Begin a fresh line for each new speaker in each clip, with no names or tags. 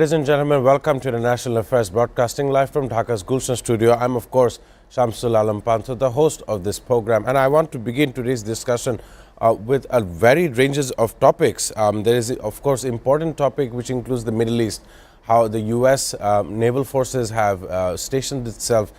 Ladies and gentlemen, welcome to International Affairs Broadcasting live from Dhaka's Gulshan studio. I'm, of course, Shamsul Alam Pantho, the host of this program, and I want to begin today's discussion with a varied ranges of topics. There is, of course, important topic which includes the Middle East, how the U.S. naval forces have stationed itself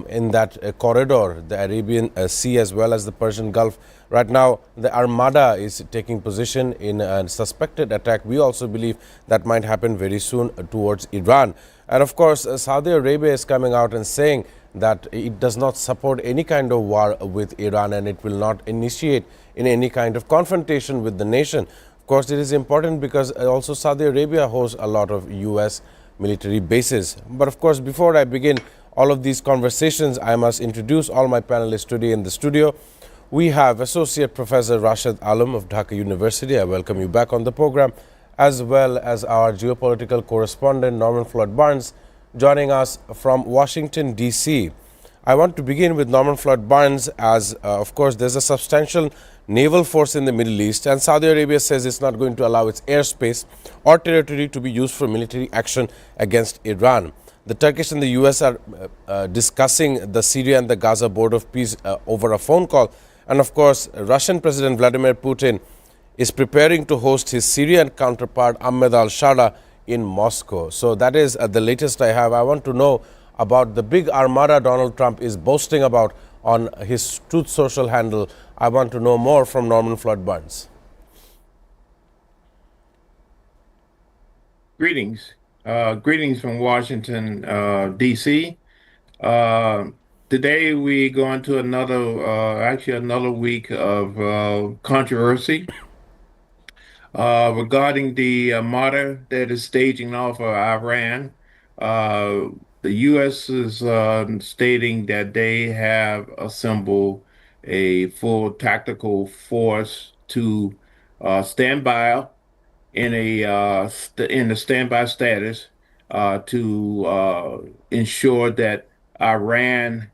in that corridor, the Arabian Sea as well as the Persian Gulf. Right now, the Armada is taking position in a suspected attack. We also believe that might happen very soon towards Iran. And of course, Saudi Arabia is coming out and saying that it does not support any kind of war with Iran and it will not initiate in any kind of confrontation with the nation. Of course, it is important because also Saudi Arabia hosts a lot of U.S. military bases. But of course, before I begin all of these conversations, I must introduce all my panelists today in the studio. We have Associate Professor Rashid Alam of Dhaka University. I welcome you back on the program, as well as our geopolitical correspondent Norman Floyd Barnes joining us from Washington, D.C. I want to begin with Norman Floyd Barnes as, of course, there's a substantial naval force in the Middle East, and Saudi Arabia says it's not going to allow its airspace or territory to be used for military action against Iran. The Turkish and the U.S. are discussing the Syria and the Gaza Board of Peace over a phone call. And of course, Russian President Vladimir Putin is preparing to host his Syrian counterpart Ahmed al-Shara in Moscow. So that is the latest I have. I want to know about the big armada Donald Trump is boasting about on his Truth Social handle. I want to know more from Norman Floyd Barnes.
Greetings. Greetings from Washington, D.C. Today we go into another week of controversy regarding the armada that is staging off of Iran. The U.S. is stating that they have assembled a full tactical force to stand by in a standby status to ensure that Iran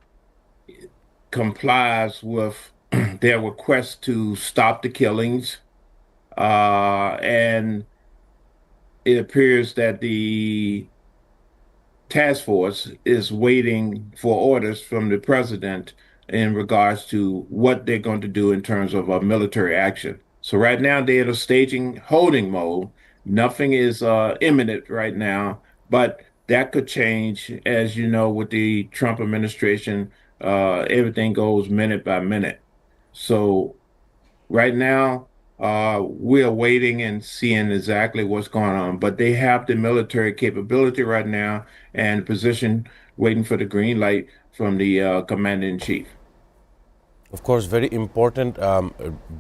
complies with their request to stop the killings, and it appears that the task force is waiting for orders from the president in regards to what they're going to do in terms of military action. So right now they're in a staging holding mode. Nothing is imminent right now, but that could change. As you know, with the Trump administration, everything goes minute by minute. So right now, we're waiting and seeing exactly what's going on. But they have the military capability right now and position waiting for the green light from the commander-in-chief.
Of course, very important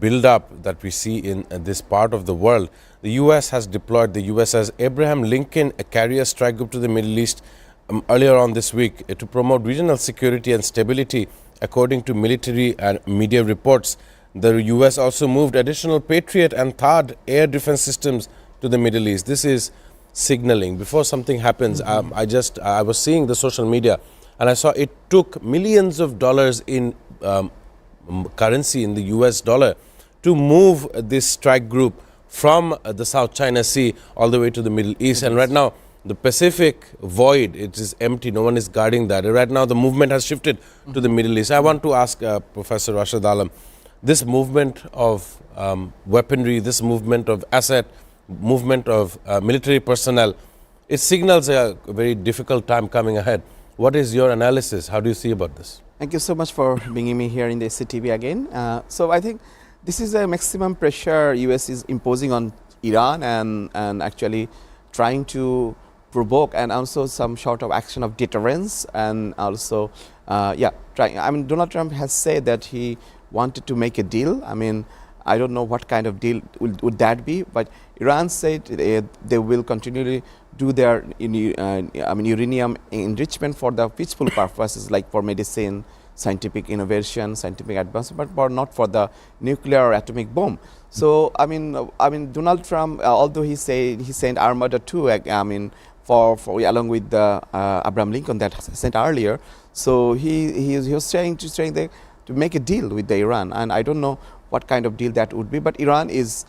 build-up that we see in this part of the world. The U.S. has deployed the USS Abraham Lincoln, a carrier strike group to the Middle East earlier on this week to promote regional security and stability, according to military and media reports. The U.S. also moved additional Patriot and THAAD air defense systems to the Middle East. This is signaling. Before something happens, I was seeing the social media and I saw it took millions of dollars in currency in the US dollar to move this strike group from the South China Sea all the way to the Middle East. And right now, the Pacific void, it is empty. No one is guarding that. Right now, the movement has shifted to the Middle East. I want to ask Professor Rashid Alam, this movement of weaponry, this movement of asset, movement of military personnel, it signals a very difficult time coming ahead. What is your analysis? How do you see about this?
Thank you so much for bringing me here in the SATV again. So I think this is a maximum pressure US is imposing on Iran and actually trying to provoke and also some sort of action of deterrence and also, Donald Trump has said that he wanted to make a deal. I mean, I don't know what kind of deal would that be, but Iran said they will continually do their uranium enrichment for the peaceful purposes, like for medicine, scientific innovation, scientific advancement, but not for the nuclear or atomic bomb. So I mean, Donald Trump, although he sent Armada 2, for along with the Abraham Lincoln that sent earlier. So he was trying to make a deal with the Iran, and I don't know what kind of deal that would be. But Iran is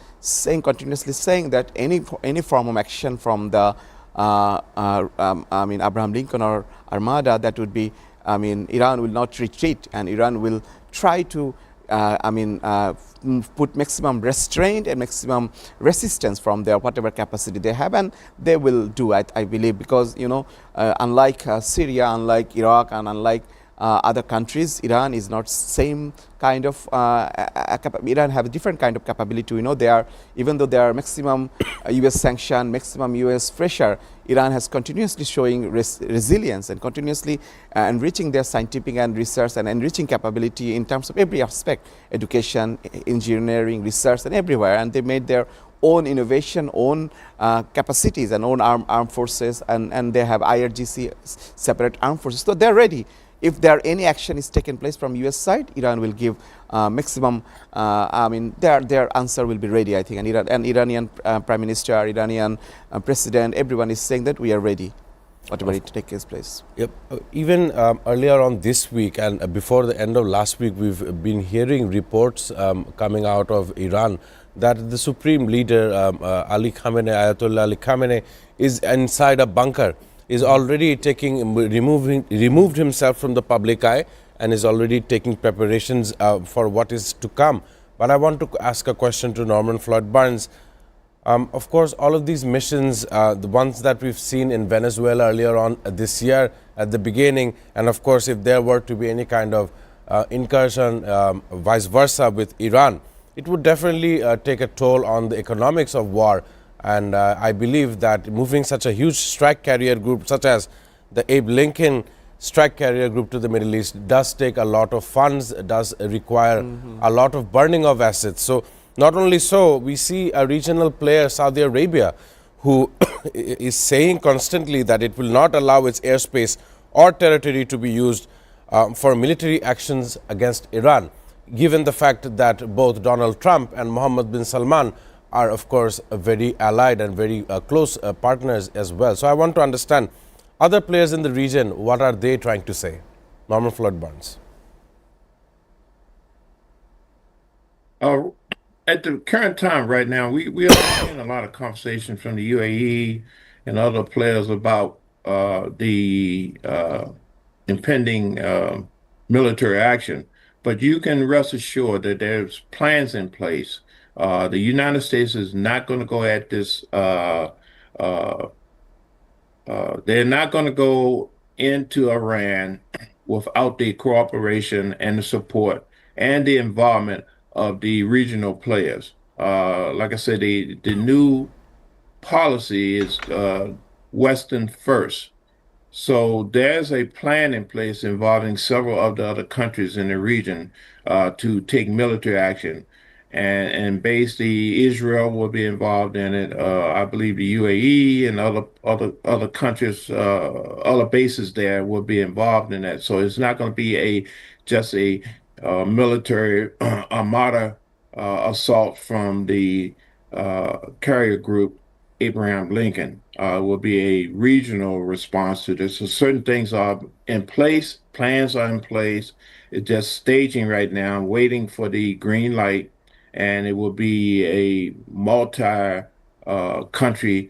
continuously saying that any form of action from the Abraham Lincoln or Armada, that would be, Iran will not retreat, and Iran will try to put maximum restraint and maximum resistance from their whatever capacity they have, and they will do, I believe, because unlike Syria, unlike Iraq, and unlike other countries, Iran is not same kind of Iran have a different kind of capability. They are, even though they are maximum US sanction, maximum US pressure, Iran has continuously showing resilience and continuously enriching their scientific and research and enriching capability in terms of every aspect: education, engineering, research, and everywhere. And they made their own innovation, own capacities, and own armed forces, and they have IRGC, separate armed forces. So they're ready. If there any action is taken place from US side, Iran will give maximum, their answer will be ready, I think. And Iranian Prime Minister, Iranian President, everyone is saying that we are ready, whatever it takes place.
Yep. Even earlier on this week and before the end of last week, we've been hearing reports coming out of Iran that the supreme leader, Ayatollah Ali Khamenei, is inside a bunker, is already removed himself from the public eye, and is already taking preparations for what is to come. But I want to ask a question to Norman Floyd Barnes. Of course, all of these missions, the ones that we've seen in Venezuela earlier on this year at the beginning, and of course, if there were to be any kind of incursion, vice versa with Iran, it would definitely take a toll on the economics of war. And I believe that moving such a huge strike carrier group such as the Abe Lincoln strike carrier group to the Middle East does take a lot of funds, does require a lot of burning of assets. So not only so, we see a regional player, Saudi Arabia, who is saying constantly that it will not allow its airspace or territory to be used for military actions against Iran, given the fact that both Donald Trump and Mohammed bin Salman are, of course, very allied and very close partners as well. So I want to understand, other players in the region, what are they trying to say? Norman Floyd Barnes.
At the current time right now, we are seeing a lot of conversation from the UAE and other players about the impending military action. But you can rest assured that there's plans in place. The United States is not going to go at this. They're not going to go into Iran without the cooperation and the support and the involvement of the regional players. Like I said, the new policy is Western first. So there's a plan in place involving several of the other countries in the region to take military action. And basically Israel will be involved in it. I believe the UAE and other countries, other bases there will be involved in that. So it's not going to be just a military armada assault from the carrier group Abraham Lincoln. Will be a regional response to this. So certain things are in place, plans are in place. It's just staging right now, waiting for the green light, and it will be a multi-country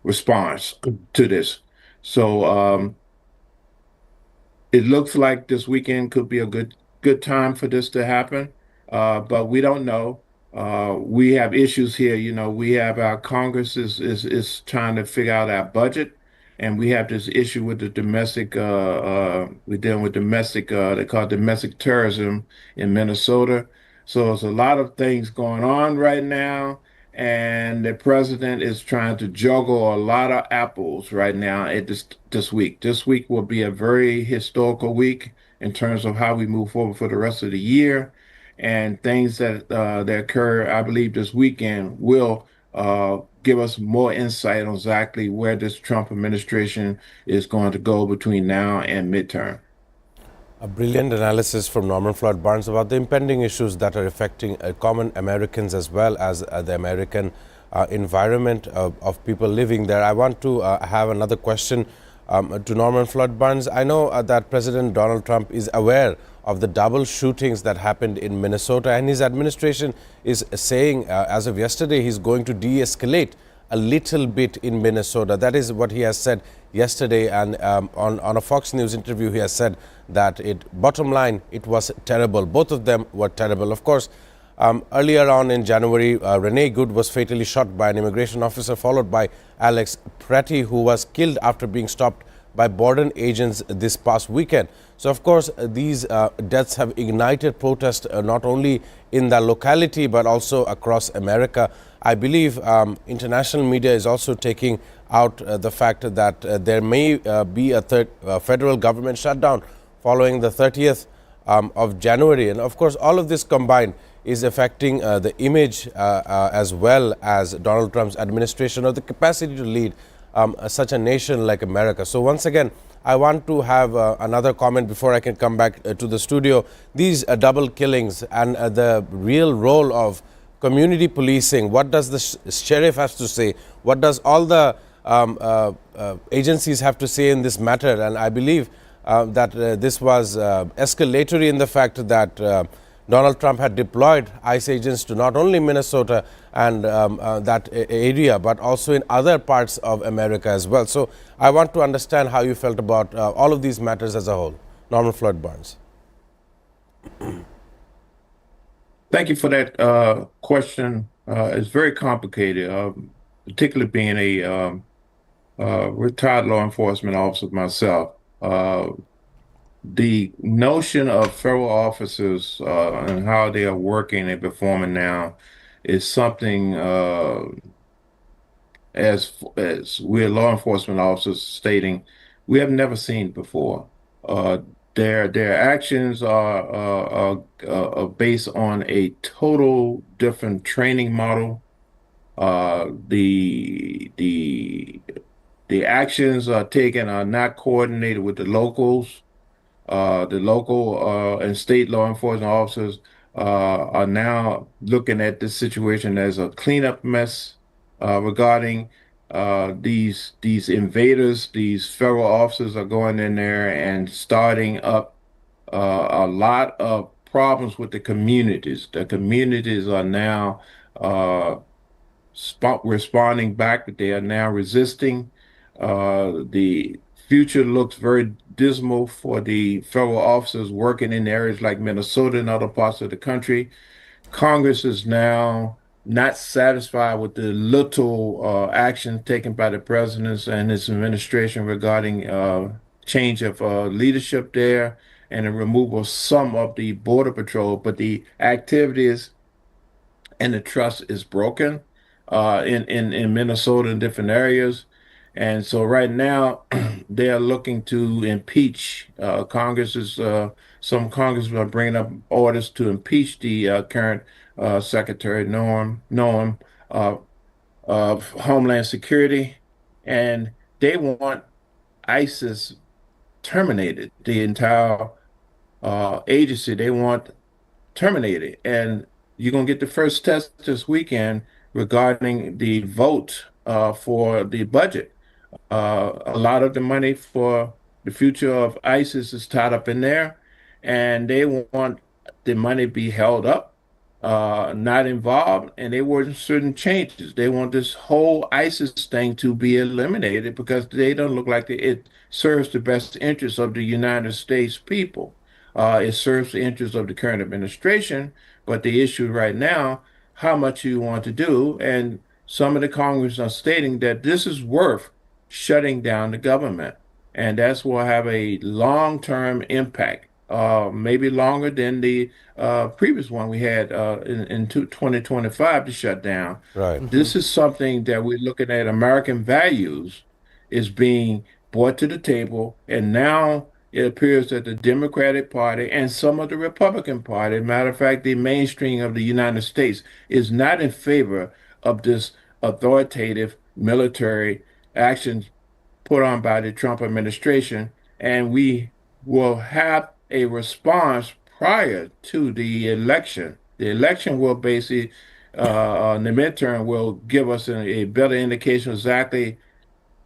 response to this. So it looks like this weekend could be a good time for this to happen, but we don't know. We have issues here. We have our Congress is trying to figure out our budget, and we have this issue with the domestic. We're dealing with domestic. They call it domestic terrorism in Minnesota. So there's a lot of things going on right now, and the president is trying to juggle a lot of apples right now at this week. This week will be a very historical week in terms of how we move forward for the rest of the year. And things that occur, I believe, this weekend will give us more insight on exactly where this Trump administration is going to go between now and midterm.
A brilliant analysis from Norman Floyd Barnes about the impending issues that are affecting common Americans as well as the American environment of people living there. I want to have another question to Norman Floyd Barnes. I know that President Donald Trump is aware of the double shootings that happened in Minnesota, and his administration is saying, as of yesterday, he's going to de-escalate a little bit in Minnesota. That is what he has said yesterday, and on a Fox News interview, he has said that bottom line, it was terrible. Both of them were terrible. Of course, earlier on in January, Renee Good was fatally shot by an immigration officer, followed by Alex Pretty, who was killed after being stopped by border agents this past weekend. So, of course, these deaths have ignited protest not only in the locality but also across America. I believe international media is also taking out the fact that there may be a federal government shutdown following the 30th of January. And, of course, all of this combined is affecting the image as well as Donald Trump's administration, or the capacity to lead such a nation like America. So once again, I want to have another comment before I can come back to the studio. These double killings and the real role of community policing. What does the sheriff have to say? What does all the agencies have to say in this matter? And I believe that this was escalatory in the fact that Donald Trump had deployed ICE agents to not only Minnesota and that area, but also in other parts of America as well. So I want to understand how you felt about all of these matters as a whole. Norman Floyd Barnes.
Thank you for that question. It's very complicated, particularly being a retired law enforcement officer myself. The notion of federal officers and how they are working and performing now is something, as we're law enforcement officers stating, we have never seen before. Their actions are based on a total different training model. The actions are taken are not coordinated with the locals. The local and state law enforcement officers are now looking at this situation as a cleanup mess regarding these invaders. These federal officers are going in there and starting up a lot of problems with the communities. The communities are now responding back. They are now resisting. The future looks very dismal for the federal officers working in areas like Minnesota and other parts of the country. Congress is now not satisfied with the little action taken by the president and his administration regarding change of leadership there and the removal of some of the border patrol, but the activities and the trust is broken in Minnesota and different areas. And so right now they are looking to impeach. Some Congress are bringing up orders to impeach the current Secretary Noam of Homeland Security, and they want ISIS terminated. The entire agency they want terminated, and you're gonna get the first test this weekend regarding the vote for the budget. A lot of the money for the future of ISIS is tied up in there, and they want the money be held up, not involved, and they want certain changes. They want this whole ISIS thing to be eliminated because they don't look like it serves the best interests of the United States people. It serves the interests of the current administration, but the issue right now, how much you want to do, and some of the Congress are stating that this is worth shutting down the government. And that's will have a long-term impact, maybe longer than the previous one we had in 2025 to shut down.
Right.
This is something that we're looking at. American values is being brought to the table, and now it appears that the Democratic Party and some of the Republican Party, matter of fact, the mainstream of the United States, is not in favor of this authoritative military actions put on by the Trump administration, and we will have a response prior to the election. The election will basically, the midterm will give us a better indication exactly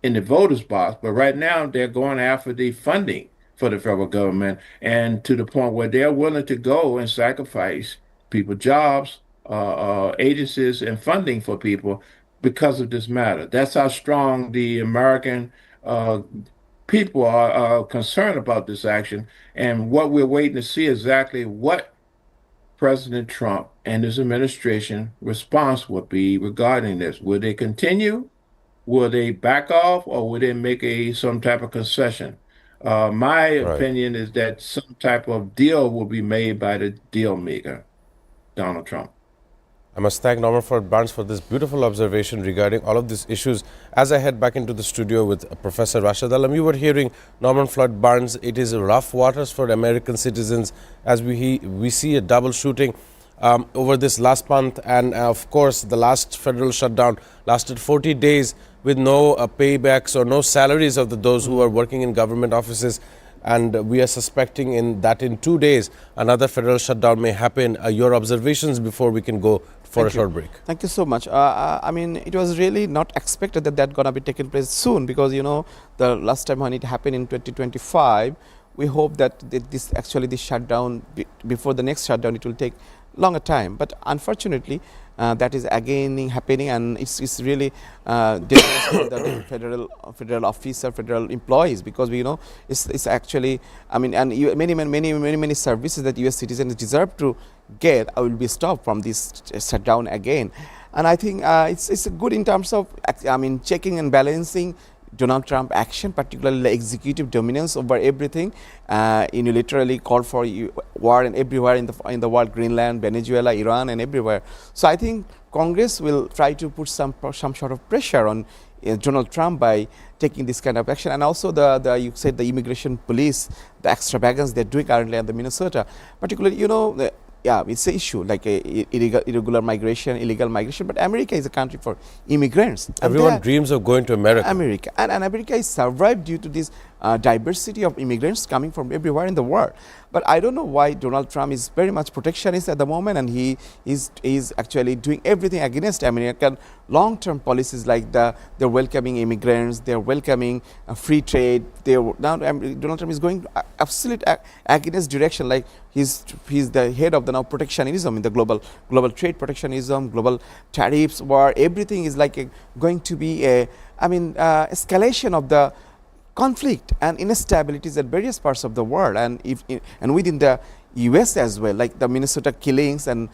in the voters' box. But right now, they're going after the funding for the federal government, and to the point where they're willing to go and sacrifice people jobs, agencies, and funding for people because of this matter. That's how strong the American people are concerned about this action. And what we're waiting to see exactly what President Trump and his administration response would be regarding this. Will they continue? Will they back off, or will they make some type of concession? My
Right.
opinion is that some type of deal will be made by the deal maker, Donald Trump.
I must thank Norman Floyd Barnes for this beautiful observation regarding all of these issues. As I head back into the studio with Professor Rashad Alam, you were hearing Norman Floyd Barnes. It is rough waters for American citizens as we see a double shooting over this last month. And of course, the last federal shutdown lasted 40 days with no paybacks or no salaries of those who are working in government offices. And we are suspecting that in 2 days, another federal shutdown may happen. Your observations before we can go for a short break.
Thank you so much. I mean, it was really not expected that gonna be taking place soon, because the last time when it happened in 2025, we hope that this shutdown before the next shutdown, it will take longer time. But unfortunately, that is again happening, and it's really dangerous for the federal officer, federal employees, because it's actually, I mean, and many services that U.S. citizens deserve to get will be stopped from this shutdown again. And I think it's good in terms of checking and balancing Donald Trump action, particularly the executive dominance over everything. Unilaterally called for war and everywhere in the world, Greenland, Venezuela, Iran, and everywhere. So I think Congress will try to put some sort of pressure on Donald Trump by taking this kind of action. And also you said the immigration police, the extravagance they're doing currently in the Minnesota, particularly it's an issue like irregular migration, illegal migration. But America is a country for immigrants.
Everyone dreams of going to America.
And America is survived due to this diversity of immigrants coming from everywhere in the world. But I don't know why Donald Trump is very much protectionist at the moment, and he is actually doing everything against American long-term policies, like they're welcoming immigrants, they're welcoming free trade. Donald Trump is going absolute against direction, like he's the head of the now protectionism in the global trade protectionism, global tariffs, where everything is like going to be escalation of the conflict and instabilities at various parts of the world, and within the US as well, like the Minnesota killings and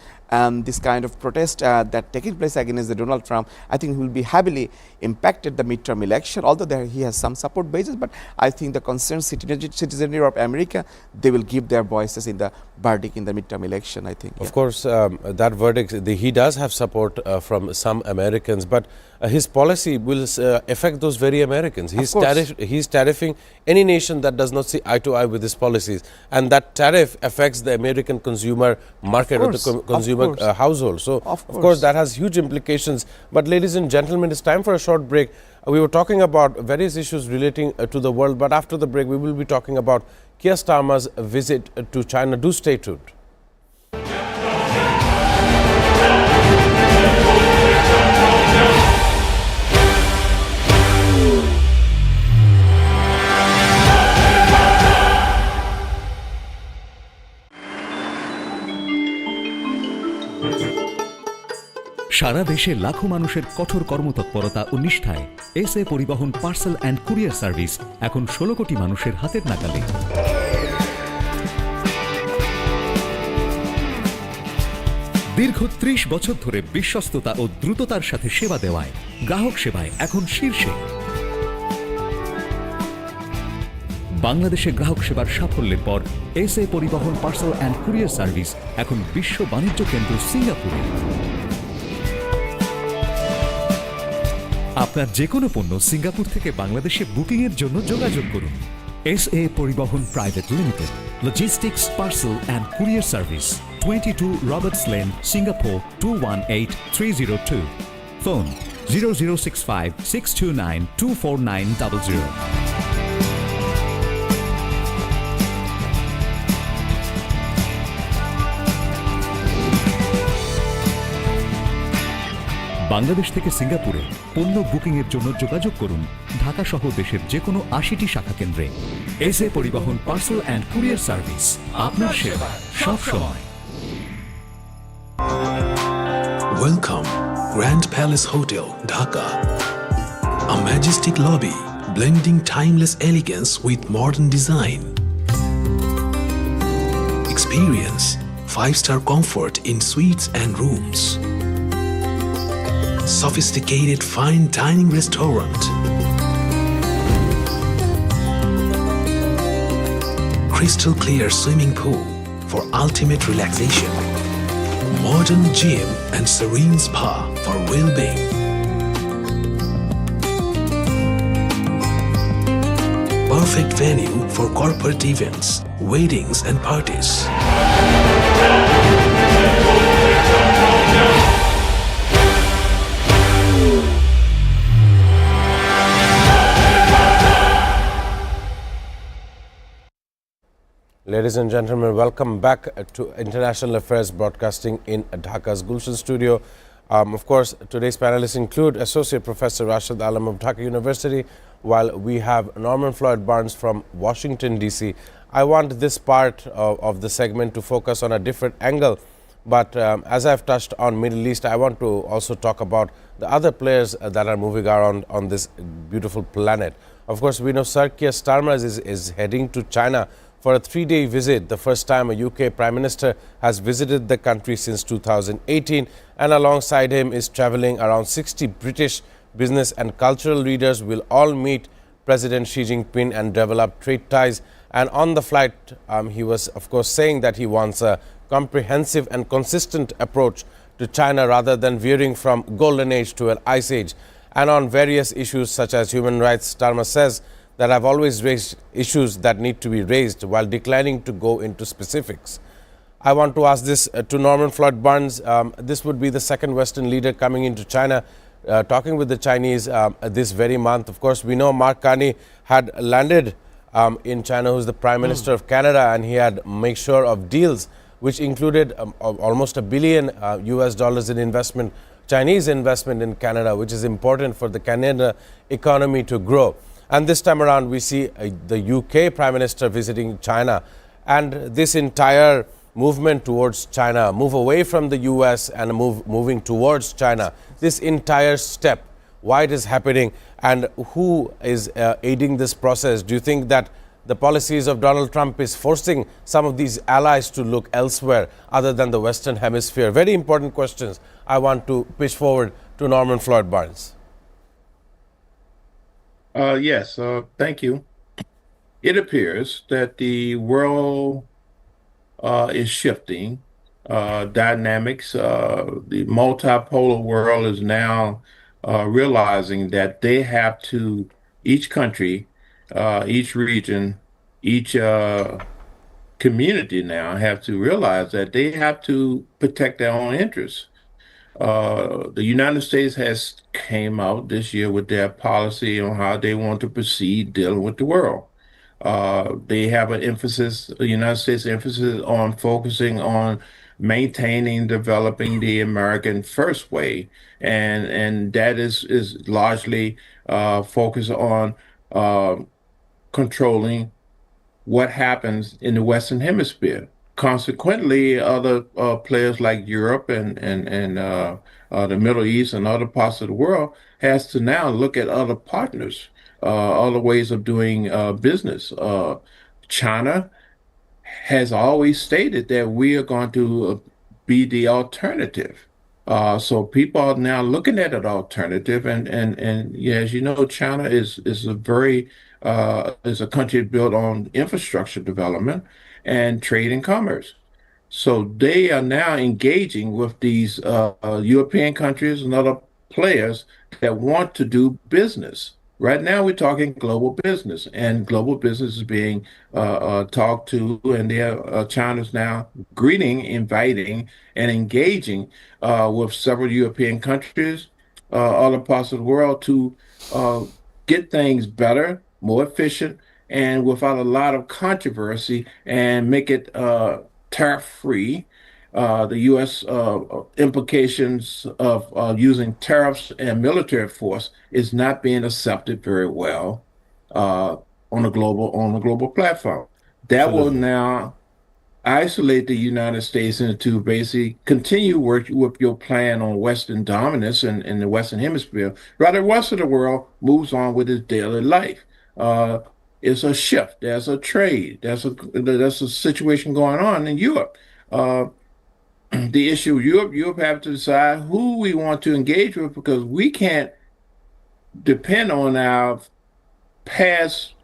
this kind of protest that taking place against the Donald Trump. I think will be heavily impacted the midterm election, although he has some support bases. But I think the concerned citizenry of America, they will give their voices in the verdict in the midterm election, I think.
Of course, that verdict, he does have support from some Americans, but his policy will affect those very Americans. He's tariffing any nation that does not see eye to eye with his policies, and that tariff affects the American consumer market or the consumer household. So, of course, that has huge implications. But ladies and gentlemen, it's time for a short break. We were talking about various issues relating to the world, but after the break, we will be talking about Keir Starmer's visit to China. Do stay tuned.
সারা দেশে লাখো মানুষের কঠোর কর্মতৎপরতা ও নিষ্ঠায় SA পরিবহন parcel and courier service এখন 16 কোটি মানুষের হাতের নাগালে। দীর্ঘ 30 বছর ধরে বিশ্বস্ততা ও দ্রুততার সাথে সেবা দেওয়ায় গ্রাহক সেবায় এখন শীর্ষে। বাংলাদেশে গ্রাহক সেবার সাফল্যের পর এসএ পরিবহন পার্সেল অ্যান্ড কুরিয়ার সার্ভিস এখন বিশ্ব বাণিজ্য কেন্দ্র সিঙ্গাপুরে। আপনার যে কোনো পণ্য সিঙ্গাপুর থেকে বাংলাদেশে বুকিং এর জন্য যোগাযোগ করুন। এসএ পরিবহন private limited, logistics, parcel and courier service, 22 Roberts lane, Singapore 218302। Phone 0065 629 24900। Bangladesh থেকে সিঙ্গাপুরে পণ্য বুকিং এর জন্য যোগাযোগ করুন ঢাকা সহ দেশের যে কোনো 80টি শাখা কেন্দ্রে। এসএ পরিবহন পার্সেল অ্যান্ড কুরিয়ার সার্ভিস, আপনার সেবা সব সময়।
Welcome. Grand Palace Hotel, Dhaka. A majestic lobby blending timeless elegance with modern design. Experience 5-star comfort in suites and rooms. Sophisticated fine dining restaurant. Crystal clear swimming pool for ultimate relaxation. Modern gym and serene spa for well-being. Perfect venue for corporate events, weddings and parties.
Ladies and gentlemen, welcome back to International Affairs Broadcasting in Dhaka's Gulshan studio. Of course, today's panelists include Associate Professor Rashid Alam of Dhaka University, while we have Norman Floyd Barnes from Washington, D.C. I want this part of the segment to focus on a different angle, but as I've touched on Middle East, I want to also talk about the other players that are moving around on this beautiful planet. Of course, we know Sir Keir Starmer is heading to China for a 3-day visit, the first time a UK Prime Minister has visited the country since 2018, and alongside him is travelling around 60 British business and cultural leaders will all meet President Xi Jinping and develop trade ties. And on the flight, he was of course saying that he wants a comprehensive and consistent approach to China rather than veering from golden age to an ice age. And on various issues such as human rights, Starmer says that I've always raised issues that need to be raised while declining to go into specifics. I want to ask this to Norman Floyd Barnes. This would be the second Western leader coming into China, talking with the Chinese this very month. Of course, we know Mark Carney had landed in China, who's the Prime Minister of Canada, and he had made sure of deals which included almost $1 billion US in investment, Chinese investment in Canada, which is important for the Canada economy to grow. And this time around, we see the UK Prime Minister visiting China, and this entire movement towards China, move away from the US and moving towards China, this entire step, why it is happening and who is aiding this process? Do you think that the policies of Donald Trump is forcing some of these allies to look elsewhere other than the Western Hemisphere? Very important questions I want to push forward to Norman Floyd Barnes.
Yes, thank you. It appears that the world is shifting dynamics. The multipolar world is now realizing that they have to, each country, each region, each community now have to realize that they have to protect their own interests. The United States has came out this year with their policy on how they want to proceed dealing with the world. They have an emphasis, the United States emphasis on focusing on maintaining, developing the American first way, and that is largely focused on controlling what happens in the Western Hemisphere. Consequently, other players like Europe and the Middle East and other parts of the world has to now look at other partners, other ways of doing business. China has always stated that we are going to be the alternative. So people are now looking at an alternative, and yeah, as you know, China is a very is a country built on infrastructure development and trade and commerce. So they are now engaging with these European countries and other players that want to do business. Right now, we're talking global business, and global business is being talked to, and China's now greeting, inviting, and engaging with several European countries, other parts of the world to get things better, more efficient, and without a lot of controversy, and make it tariff-free. The U.S. Implications of using tariffs and military force is not being accepted very well on a global platform. That will now, isolate the United States and to basically continue work with your plan on Western dominance in the Western Hemisphere, rather the rest of the world moves on with its daily life. Uh, it's a shift. There's a trade. There's a situation going on in Europe. Uh, the issue Europe have to decide who we want to engage with because we can't depend on our past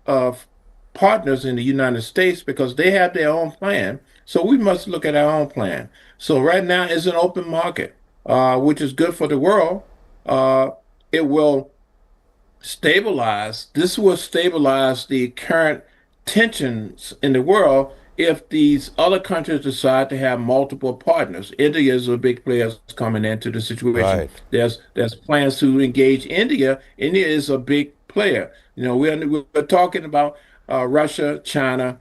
of partners in the United States because they have their own plan. So we must look at our own plan. So right now is an open market, which is good for the world. It will stabilize. This will stabilize the current tensions in the world if these other countries decide to have multiple partners. India is a big player coming into the situation.
Right.
There's plans to engage India. India is a big player. You know, we're talking about Russia, China,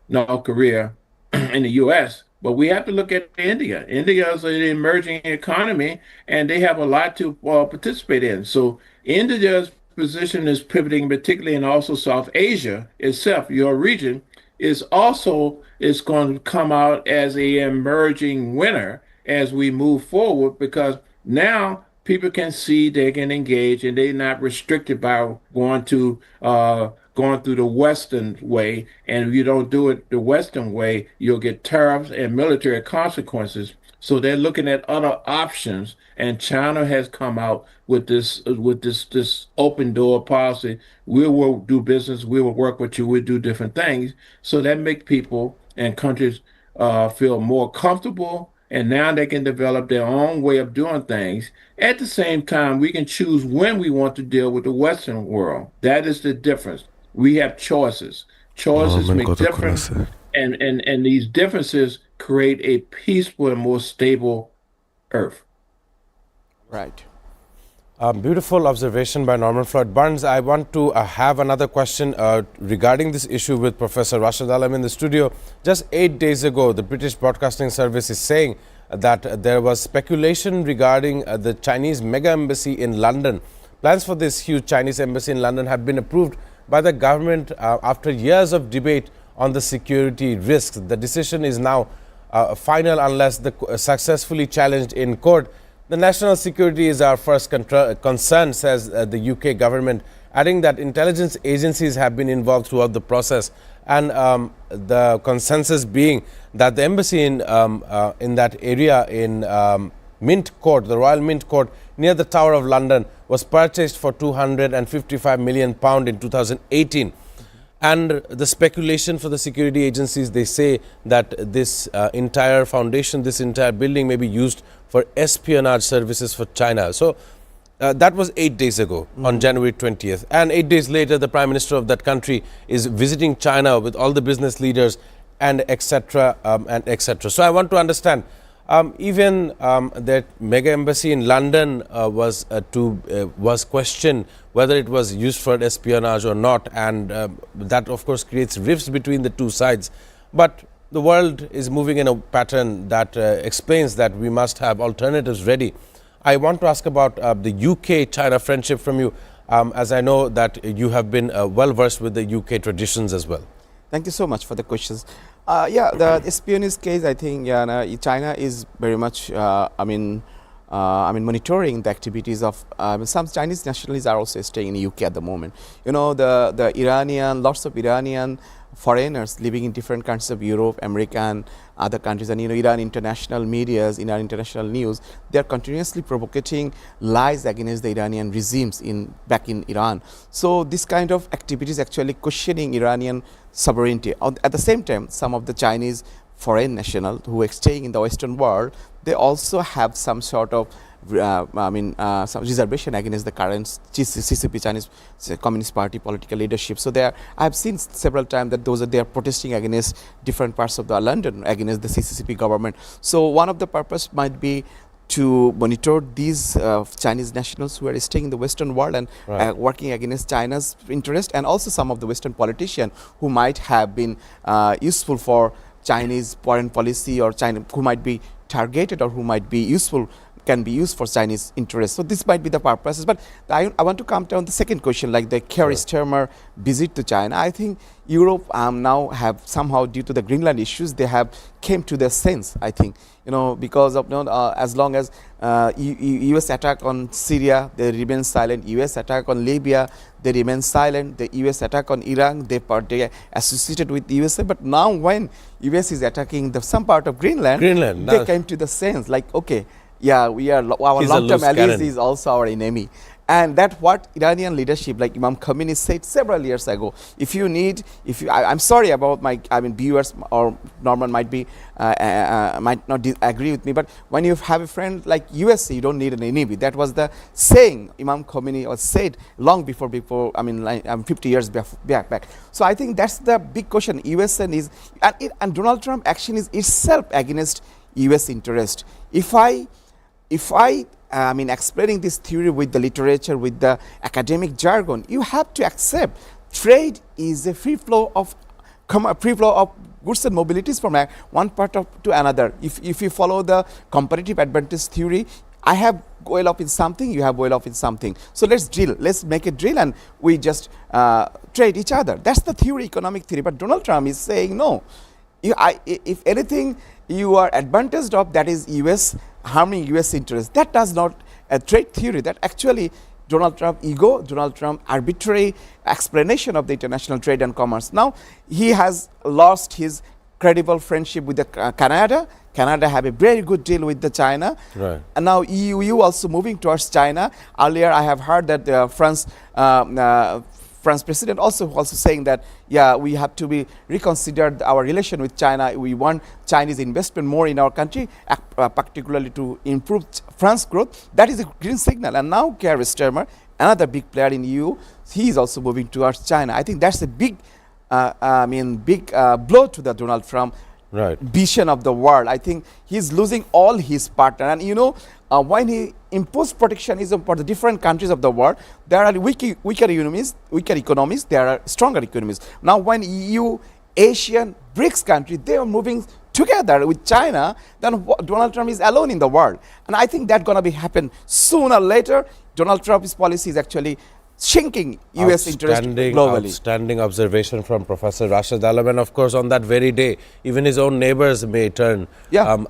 North Korea, in the U.S. But we have to look at India. India is an emerging economy, and they have a lot to participate in. So India's position is pivoting, particularly in also South Asia itself. Your region is going to come out as a emerging winner as we move forward because now people can see they can engage and they're not restricted by going through the Western way. And if you don't do it the Western way, you'll get tariffs and military consequences. So they're looking at other options, and China has come out with this open door policy. We will do business, we will work with you, we'll do different things. So that make people and countries feel more comfortable, and now they can develop their own way of doing things. At the same time, we can choose when we want to deal with the Western world. That is the difference. We have choices. Choices make difference, and these differences create a peaceful and more stable earth.
Right.
Beautiful observation by Norman Floyd Burns. I want to have another question regarding this issue with Professor Rashid Alam in the studio. Just 8 days ago, the British Broadcasting Service is saying that there was speculation regarding the Chinese mega embassy in London. Plans for this huge Chinese embassy in London have been approved by the government after years of debate on the security risks. The decision is now final unless successfully challenged in court. The national security is our first concern, says the UK government, adding that intelligence agencies have been involved throughout the process, and the consensus being that the embassy in that area in Mint Court, the Royal Mint Court near the Tower of London, was purchased for £255 million in 2018. And the speculation for the security agencies, they say that this entire foundation, this entire building may be used for espionage services for China. So that was 8 days ago on January 20th. And 8 days later, the Prime Minister of that country is visiting China with all the business leaders and etc. So I want to understand, even that mega embassy in London was questioned whether it was used for espionage or not, and that of course creates rifts between the two sides. But the world is moving in a pattern that explains that we must have alternatives ready. I want to ask about the UK-China friendship from you, as I know that you have been well versed with the UK traditions as well.
Thank you so much for the questions. Yeah, the espionage case, I think China is very much, monitoring the activities of some Chinese nationalists are also staying in the UK at the moment. You know, the Iranian, lots of Iranian foreigners living in different countries of Europe, America, and other countries, and Iran international medias, Iran international news, they are continuously provocating lies against the Iranian regimes back in Iran. So this kind of activities actually questioning Iranian sovereignty. At the same time, some of the Chinese foreign nationals who are staying in the Western world, they also have some sort of some reservation against the current CCP, Chinese Communist Party political leadership. So I have seen several times that they are protesting against different parts of the London against the CCP government. So one of the purpose might be to monitor these Chinese nationals who are staying in the Western world and working against China's interest, and also some of the Western politicians who might have been useful for Chinese foreign policy, or China who might be targeted or who might be useful can be used for Chinese interests. So this might be the purposes. But I want to come down the second question, like the Keir Starmer visit to China. I think Europe now have somehow, due to the Greenland issues, they have came to their sense. I think, because of as long as U.S. attack on Syria, they remain silent. U.S. attack on Libya, they remain silent. The U.S. attack on Iran, they associated with the USA. But now when U.S. is attacking some part of Greenland, they came to the sense like, okay, yeah, our long-term allies is also our enemy. And that's what Iranian leadership, like Imam Khomeini said several years ago. I'm sorry about viewers or Norman might not agree with me, but when you have a friend like USA, you don't need an enemy. That was the saying Imam Khomeini was said long before 50 years back. So I think that's the big question. US and Donald Trump action is itself against US interest. If I explaining this theory with the literature, with the academic jargon, you have to accept trade is a free flow of goods and mobilities from one part to another. If you follow the comparative advantage theory, I have oil off in something, you have oil off in something. So let's make a drill and we just trade each other. That's the theory, economic theory. But Donald Trump is saying no. If anything you are advantaged of, that is US harming US interests. That does not a trade theory. That actually Donald Trump ego, Donald Trump arbitrary explanation of the international trade and commerce. Now he has lost his credible friendship with the Canada. Canada have a very good deal with the China.
Right.
And now EU also moving towards China. Earlier I have heard that France president also saying that, yeah, we have to be reconsidered our relation with China. We want Chinese investment more in our country, particularly to improve France growth. That is a green signal. And now Keir Starmer, another big player in EU, he is also moving towards China. I think that's a big blow to the Donald Trump vision of the world. I think he's losing all his partner. And when he imposed protectionism for the different countries of the world, there are weaker economies, there are stronger economies. Now when EU, Asian, BRICS countries, they are moving together with China, then Donald Trump is alone in the world. And I think that's going to happen sooner or later. Donald Trump's policy is actually shrinking US interest globally.
Outstanding observation from Professor Rashid Alam. And of course, on that very day, even his own neighbors may turn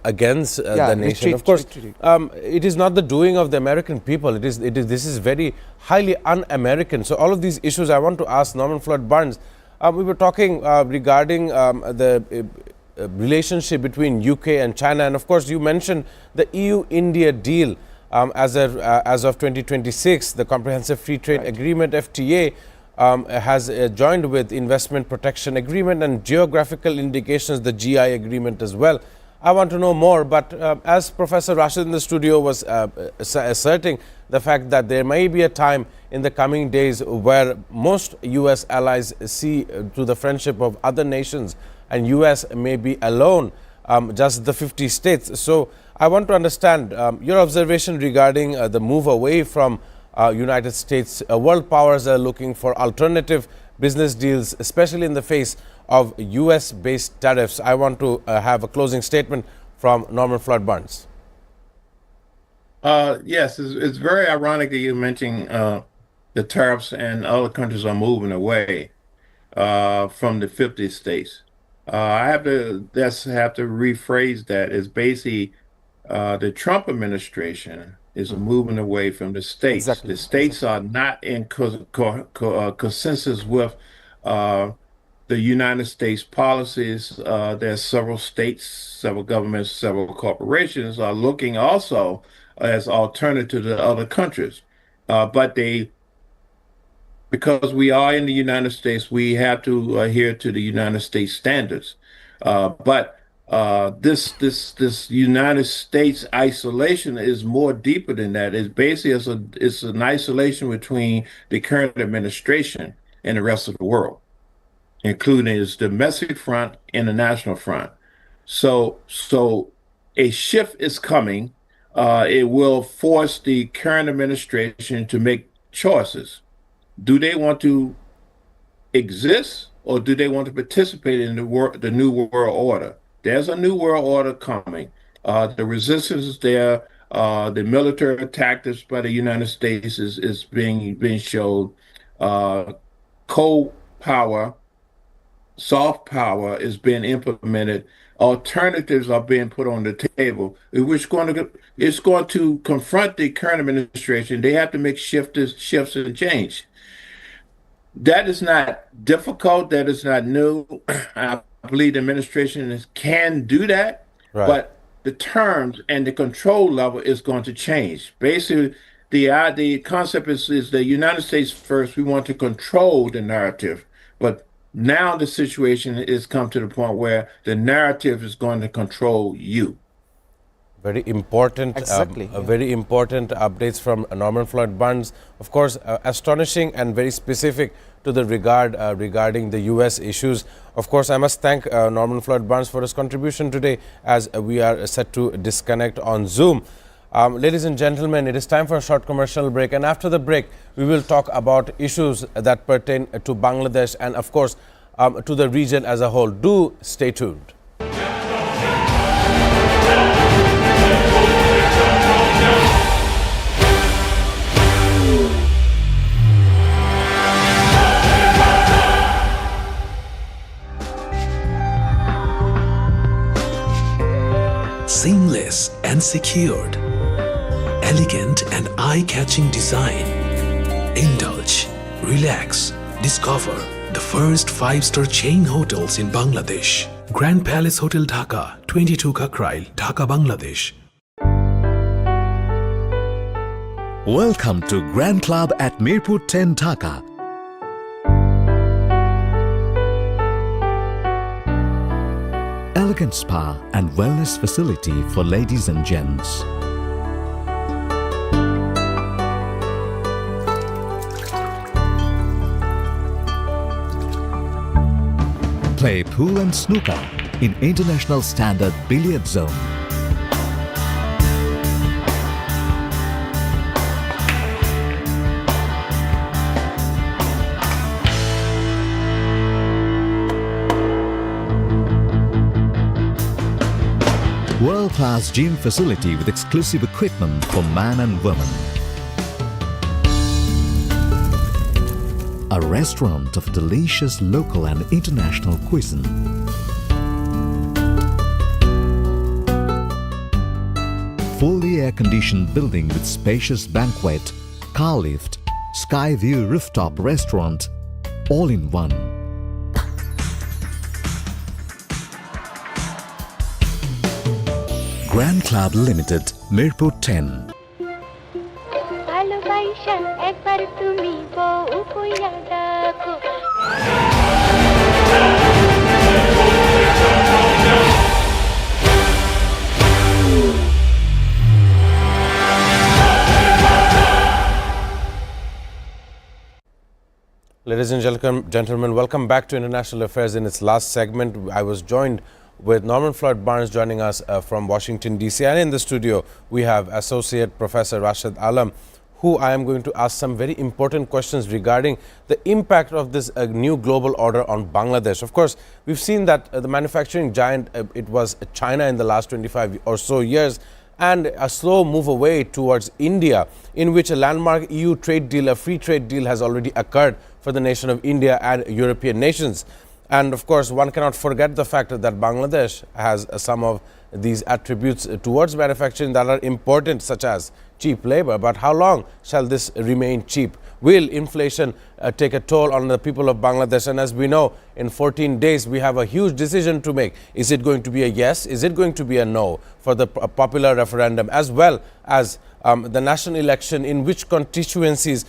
against the nation. Of course, it is not the doing of the American people. This is very highly un-American. So all of these issues I want to ask Norman Floyd Barnes. We were talking regarding the relationship between UK and China. And of course, you mentioned the EU-India deal. As of 2026, the Comprehensive Free Trade Agreement, FTA, has joined with Investment Protection Agreement and Geographical Indications, the GI Agreement as well. I want to know more, but as Professor Rashid in the studio was asserting the fact that there may be a time in the coming days where most US allies see to the friendship of other nations and US may be alone, just the 50 states. So I want to understand your observation regarding the move away from United States. World powers are looking for alternative business deals, especially in the face of US-based tariffs. I want to have a closing statement from Norman Floyd Barnes.
Yes, it's very ironic that you're mentioning the tariffs and other countries are moving away from the 50 states. I have to rephrase that. It's basically the Trump administration is moving away from the states.
Exactly.
The states are not in consensus with the United States policies. There's several states, several governments, several corporations are looking also as alternative to other countries. But because we are in the United States, we have to adhere to the United States standards. But this United States isolation is more deeper than that. It's basically it's an isolation between the current administration and the rest of the world, including its domestic front and the national front. So a shift is coming. It will force the current administration to make choices. Do they want to exist or do they want to participate in the new world order? There's a new world order coming. The resistance is there. The military tactics by the United States is being showed. Cold power, soft power is being implemented. Alternatives are being put on the table, which it's going to confront the current administration. They have to make shifts and change. That is not difficult. That is not new. I believe the administration can do that,
Right.
but the terms and the control level is going to change. Basically, the concept is the United States first. We want to control the narrative, but now the situation has come to the point where the narrative is going to control you.
Very important,
Exactly, yeah.
very important updates from Norman Floyd Barnes. Of course, astonishing and very specific to the regarding the U.S. issues. Of course, I must thank Norman Floyd Barnes for his contribution today as we are set to disconnect on Zoom. Ladies and gentlemen, it is time for a short commercial break, and after the break, we will talk about issues that pertain to Bangladesh and, of course, to the region as a whole. Do stay tuned.
Seamless and secured, elegant and eye-catching design. Indulge, relax, discover the first 5-star chain hotels in Bangladesh. Grand Palace Hotel Dhaka, 22 Kakrail, Dhaka, Bangladesh.
Welcome to Grand Club at Mirpur 10 Dhaka. Elegant spa and wellness facility for ladies and gents. Play pool and snooker in international standard billiard zone. World-class gym facility with exclusive equipment for man and woman. A restaurant of delicious local and international cuisine. Fully air-conditioned building with spacious banquet, car lift, sky view rooftop restaurant, all in one. Grand Club Limited, Mirpur 10.
ভালোবাসা একবার তুমি বউ কইয়া ডাকো
Ladies and gentlemen, welcome back to International Affairs. In its last segment, I was joined with Norman Floyd Barnes joining us from Washington, D.C. And in the studio, we have Associate Professor Rashid Alam, who I am going to ask some very important questions regarding the impact of this new global order on Bangladesh. Of course, we've seen that the manufacturing giant, it was China in the last 25 or so years, and a slow move away towards India, in which a landmark EU trade deal, a free trade deal, has already occurred for the nation of India and European nations. And of course, one cannot forget the fact that Bangladesh has some of these attributes towards manufacturing that are important, such as cheap labor. But how long shall this remain cheap? Will inflation take a toll on the people of Bangladesh? And as we know, in 14 days, we have a huge decision to make. Is it going to be a yes? Is it going to be a no for the popular referendum, as well as the national election, in which constituencies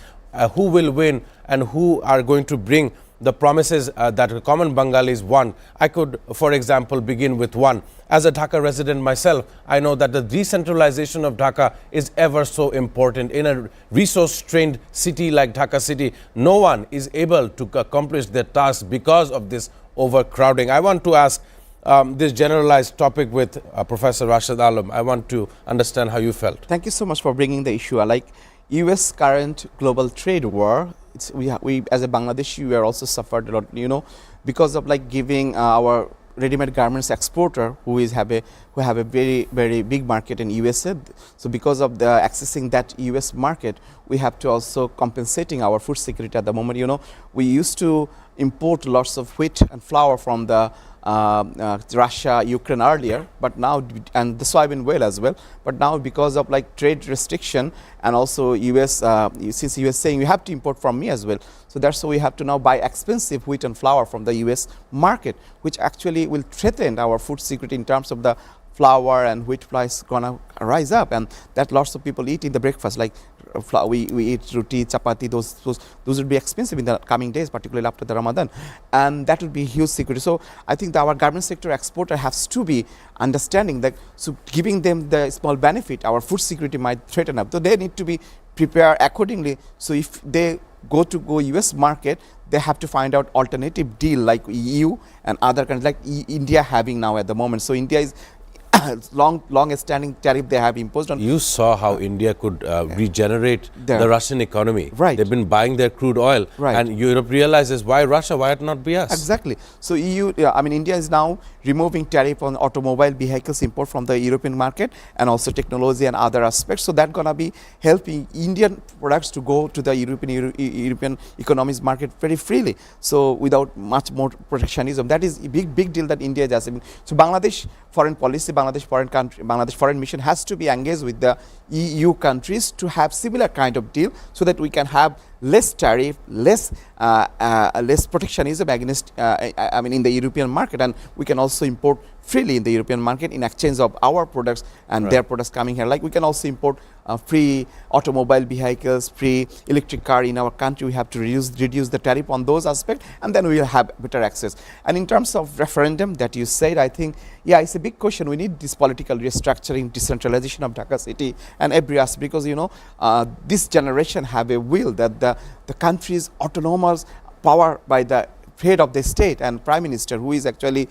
who will win and who are going to bring the promises that common Bengalis want? I could, for example, begin with one. As a Dhaka resident myself, I know that the decentralization of Dhaka is ever so important. In a resource-strained city like Dhaka city, no one is able to accomplish their tasks because of this overcrowding. I want to ask this generalized topic with Professor Rashid Alam. I want to understand how you felt.
Thank you so much for bringing the issue. Like U.S. current global trade war, we as a Bangladeshi, we are also suffered a lot, because of like giving our ready-made garments exporter who have a very big market in USA. So because of the accessing that US market, we have to also compensating our food security at the moment. You know, we used to import lots of wheat and flour from the Russia, Ukraine earlier, but now, and the soybean oil as well, but now because of like trade restriction and also US, since US saying you have to import from me as well, so that's why we have to now buy expensive wheat and flour from the US market, which actually will threaten our food security in terms of the flour and wheat price gonna rise up, and that lots of people eat in the breakfast, like we eat roti, chapati, those will be expensive in the coming days, particularly after the Ramadan, and that would be huge security. So I think our garment sector exporter has to be understanding that, so giving them the small benefit, our food security might threaten up. So they need to be prepared accordingly. So if they go US market, they have to find out alternative deal like EU and other countries like India having now at the moment. So India is long standing tariff they have imposed on.
You saw how India could regenerate the Russian economy.
Right.
They've been buying their crude oil,
right,
and Europe realizes, why Russia, why it not be us?
Exactly. So EU, I mean, India is now removing tariff on automobile vehicles import from the European market, and also technology and other aspects. So that's gonna be helping Indian products to go to the European economies market very freely. So without much more protectionism, that is a big deal that India is assuming. So Bangladesh foreign policy, Bangladesh foreign mission has to be engaged with the EU countries to have similar kind of deal, so that we can have less tariff, less protectionism against, I mean, in the European market, and we can also import freely in the European market in exchange of our products and
right,
their products coming here. Like we can also import free automobile vehicles, free electric car in our country. We have to reduce the tariff on those aspects, and then we will have better access. And in terms of referendum that you said, I think, yeah, it's a big question. We need this political restructuring, decentralization of Dhaka city and every aspect, because, you know, this generation have a will that the country's autonomous power by the head of the state and prime minister, who is actually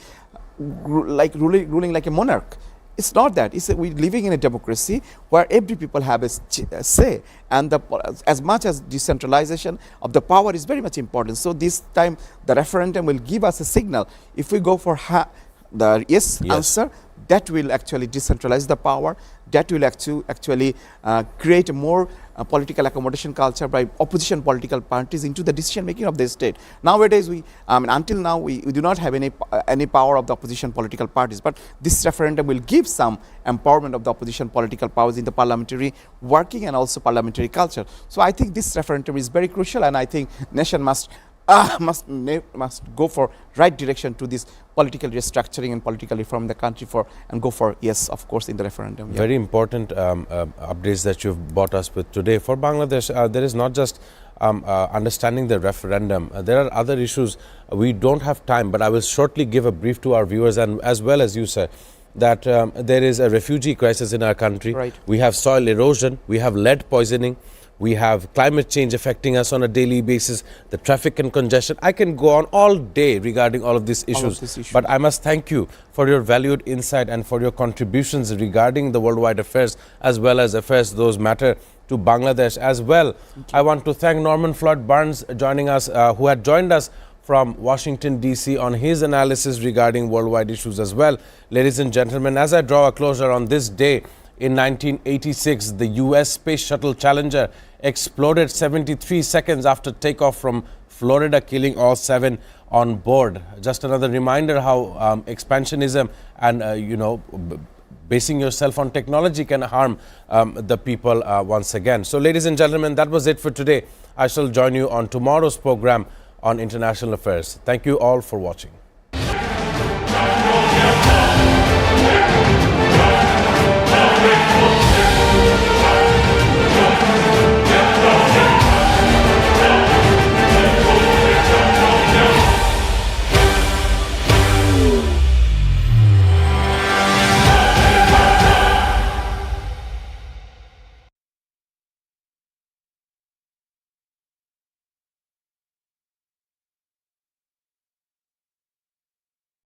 like ruling like a monarch. It's not that. It's we're living in a democracy where every people have a say, and as much as decentralization of the power is very much important. So this time the referendum will give us a signal. If we go for the yes answer, that will actually decentralize the power. That will actually create a more political accommodation culture by opposition political parties into the decision making of the state. Nowadays, until now, we do not have any power of the opposition political parties. But this referendum will give some empowerment of the opposition political powers in the parliamentary working and also parliamentary culture. So I think this referendum is very crucial, and I think nation must go for right direction to this political restructuring and political reform in the country and go for yes, of course, in the referendum.
Very important updates that you've brought us with today. For Bangladesh, there is not just understanding the referendum. There are other issues. We don't have time, but I will shortly give a brief to our viewers, and as well as you said, that there is a refugee crisis in our country.
Right.
We have soil erosion. We have lead poisoning. We have climate change affecting us on a daily basis, the traffic and congestion. I can go on all day regarding all of these issues, but I must thank you for your valued insight and for your contributions regarding the worldwide affairs, as well as affairs those matter to Bangladesh as well. I want to thank Norman Floyd Barnes joining us, who had joined us from Washington, D.C. on his analysis regarding worldwide issues as well. Ladies and gentlemen, as I draw a closure on this day, in 1986, the U.S. Space Shuttle Challenger exploded 73 seconds after takeoff from Florida, killing all 7 on board. Just another reminder how expansionism and, basing yourself on technology can harm the people once again. So, ladies and gentlemen, that was it for today. I shall join you on tomorrow's program on international affairs. Thank you all for watching.